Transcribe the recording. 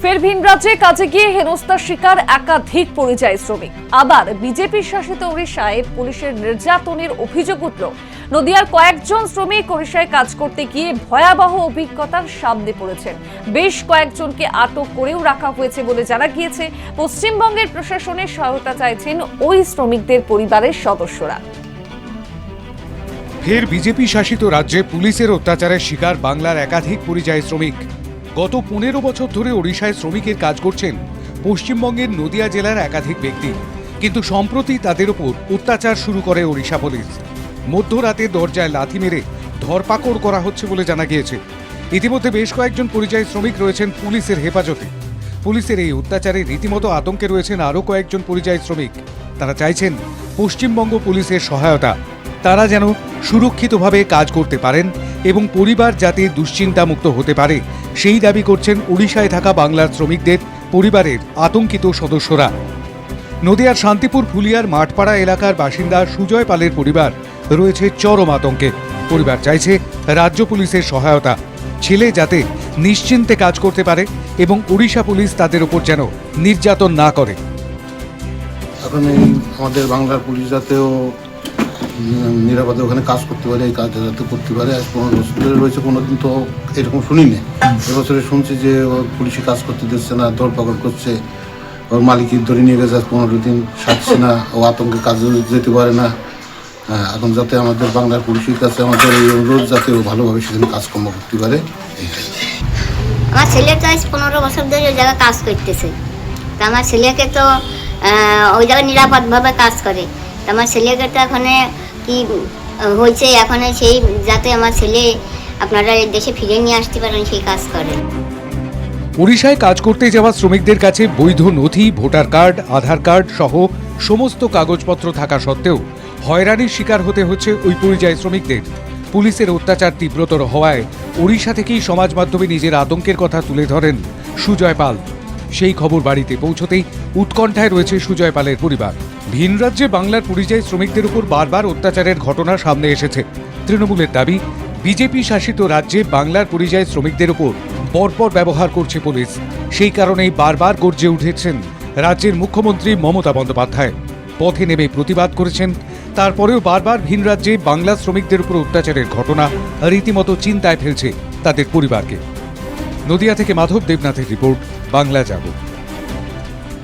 ফের ভিন রাজ্যে কাজে গিয়ে হেনস্থার শিকার একাধিক পরিযায়ী শ্রমিক। আবার বিজেপি শাসিত ওড়িশায় পুলিশের নির্যাতনের অভিযোগ উঠল। নদিয়ার কয়েকজন শ্রমিক ওড়িশায় কাজ করতে গিয়ে ভয়াবহ অভিজ্ঞতার সামনে পড়েছেন। বেশ কয়েকজনকে আটক করেও রাখা হয়েছে বলে জানা গিয়েছে। পশ্চিমবঙ্গের প্রশাসনের সহায়তা চাইছেন ওই শ্রমিকদের পরিবারের সদস্যরা। ফের বিজেপি শাসিত রাজ্যে পুলিশের অত্যাচারের শিকার বাংলার একাধিক পরিযায়ী শ্রমিক। গত 15 বছর ধরে ওড়িশায় শ্রমিকের কাজ করছেন পশ্চিমবঙ্গের নদিয়া জেলার একাধিক ব্যক্তি, কিন্তু সম্প্রতি তাদের উপর অত্যাচার শুরু করে ওড়িশা পুলিশ। মধ্যরাতে দরজায় লাথি মেরে ধরপাকড় করা হচ্ছে বলে জানা গিয়েছে। ইতিমধ্যে বেশ কয়েকজন পরিযায়ী শ্রমিক রয়েছেন পুলিশের হেফাজতে। পুলিশের এই অত্যাচারে রীতিমতো আতঙ্কে রয়েছেন আরও কয়েকজন পরিযায়ী শ্রমিক। তারা চাইছেন পশ্চিমবঙ্গ পুলিশের সহায়তা। তারা যেন সুরক্ষিতভাবে কাজ করতে পারেন এবং পরিবার যাতে দুশ্চিন্তামুক্ত হতে পারে, সেই দাবি করছেন ওড়িশায় থাকা বাংলার শ্রমিকদের পরিবারের আতঙ্কিত সদস্যরা। নদিয়ার শান্তিপুর ফুলিয়ার মাঠপাড়া এলাকার বাসিন্দা সুজয় পালের পরিবার রয়েছে চরম আতঙ্কে। পরিবার চাইছে রাজ্য পুলিশের সহায়তা, ছেলে যাতে নিশ্চিন্তে কাজ করতে পারে এবং ওড়িশা পুলিশ তাদের উপর যেন নির্যাতন না করে। এখন এই আমাদের বাংলার পুলিশ যাতেও নিরাপদে ওখানে কাজ করতে পারে, এই কাজ যাতে করতে পারে। আজ 15 বছর ধরে রয়েছে, কোনোদিন তো এরকম শুনিনি। এবছরে শুনছি যে ও পুলিশে কাজ করতে দিচ্ছে না, ধরপাকড় করছে, ওর মালিকের ধরে নিয়ে গেছে, 15 দিন সারছে না, ও আতঙ্কে কাজে যেতে পারে না। এখন যাতে আমাদের বাংলার পুলিশের কাছে আমাদের এই অনুরোধ, যাতে ও ভালোভাবে সেখানে কাজকর্ম করতে পারে। আমার ছেলে তো আজ 15 বছর ধরে ওই জায়গায় কাজ করতেছে। তা আমার ছেলেকে তো ওই জায়গায় নিরাপদভাবে কাজ করে। তা আমার ছেলেকে তো এখানে কি হয়েছে, এখন সেই যাতে আমার ছেলে আপনারা দেশে ফিরে নিয়ে আসতে পারেন সেই কাজ করে। ওড়িশায় কাজ করতে যাওয়া শ্রমিকদের কাছে বৈধ নথি, ভোটার কার্ড, আধার কার্ড সহ সমস্ত কাগজপত্র থাকা সত্ত্বেও হয়রানির শিকার হতে হচ্ছে ওই পরিযায়ী শ্রমিকদের। পুলিশের অত্যাচার তীব্রতর হওয়ায় ওড়িশা থেকেই সমাজ মাধ্যমে নিজের আতঙ্কের কথা তুলে ধরেন সুজয় পাল। সেই খবর বাড়িতে পৌঁছতেই উৎকণ্ঠায় রয়েছে সুজয় পালের পরিবার। ভিন রাজ্যে বাংলার পরিযায়ী শ্রমিকদের উপর বারবার অত্যাচারের ঘটনা সামনে এসেছে। তৃণমূলের দাবি, বিজেপি শাসিত রাজ্যে বাংলার পরিযায়ী শ্রমিকদের উপর বর্বর ব্যবহার করছে পুলিশ। সেই কারণেই বারবার গর্জে উঠেছেন রাজ্যের মুখ্যমন্ত্রী মমতা বন্দ্যোপাধ্যায়। পথে নেমে প্রতিবাদ করেছেন। তারপরেও বারবার ভিন রাজ্যে বাংলা শ্রমিকদের উপর অত্যাচারের ঘটনা রীতিমতো চিন্তায় ফেলছে তাদের পরিবারকে। নদিয়া থেকে মাধব দেবনাথের রিপোর্ট, বাংলা জাগো।